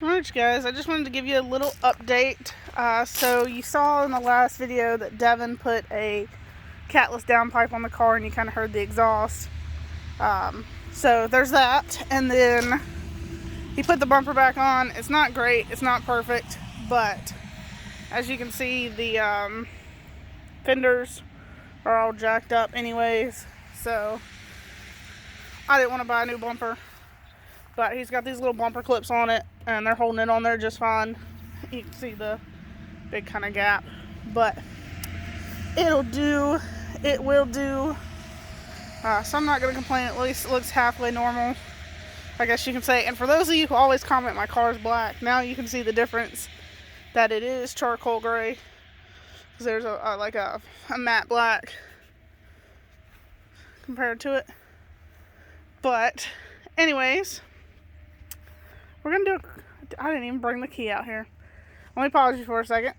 Alright guys, I just wanted to give you a little update. So you saw in the last video that Devin put a Catless Downpipe on the car and you kind of heard the exhaust. So there's that, and then he put the bumper back on. It's not great, it's not perfect, but as you can see, the fenders are all jacked up anyways, so I didn't want to buy a new bumper. But he's got these little bumper clips on it, and they're holding it on there just fine. You can see the big kind of gap, but it'll do. It will do. So I'm not going to complain. At least it looks halfway normal, I guess you can say. And for those of you who always comment my car is black, now you can see the difference that it is charcoal gray. Because there's a matte black compared to it. But anyways, we're going to do I didn't even bring the key out here. Let me pause you for a second.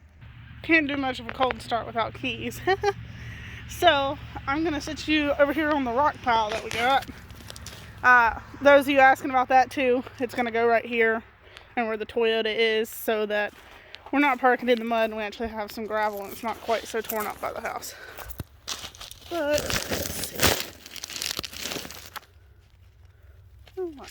Can't do much of a cold start without keys. So, I'm going to sit you over here on the rock pile that we got. Those of you asking about that too, it's going to go right here and where the Toyota is, so that we're not parking in the mud and we actually have some gravel and it's not quite so torn up by the house. But, let's see. Oh my.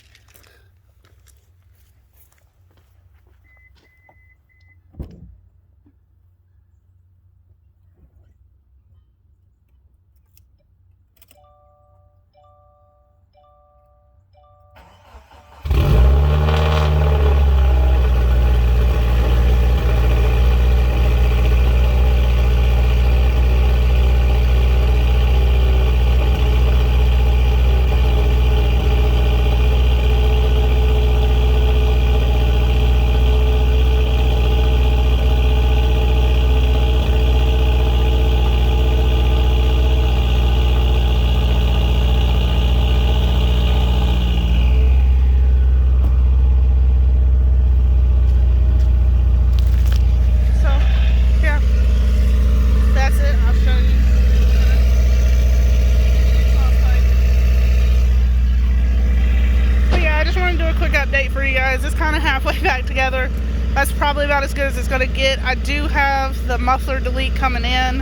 Update for you guys. It's kind of halfway back together. That's probably about as good as it's going to get. I do have the muffler delete coming in.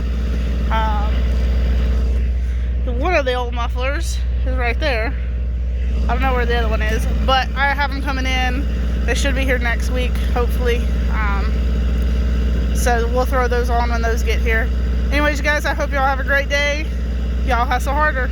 One of the old mufflers is right there. I don't know where the other one is, but I have them coming in. They should be here next week, hopefully. So we'll throw those on when those get here. Anyways, you guys, I hope y'all have a great day. Y'all hustle harder.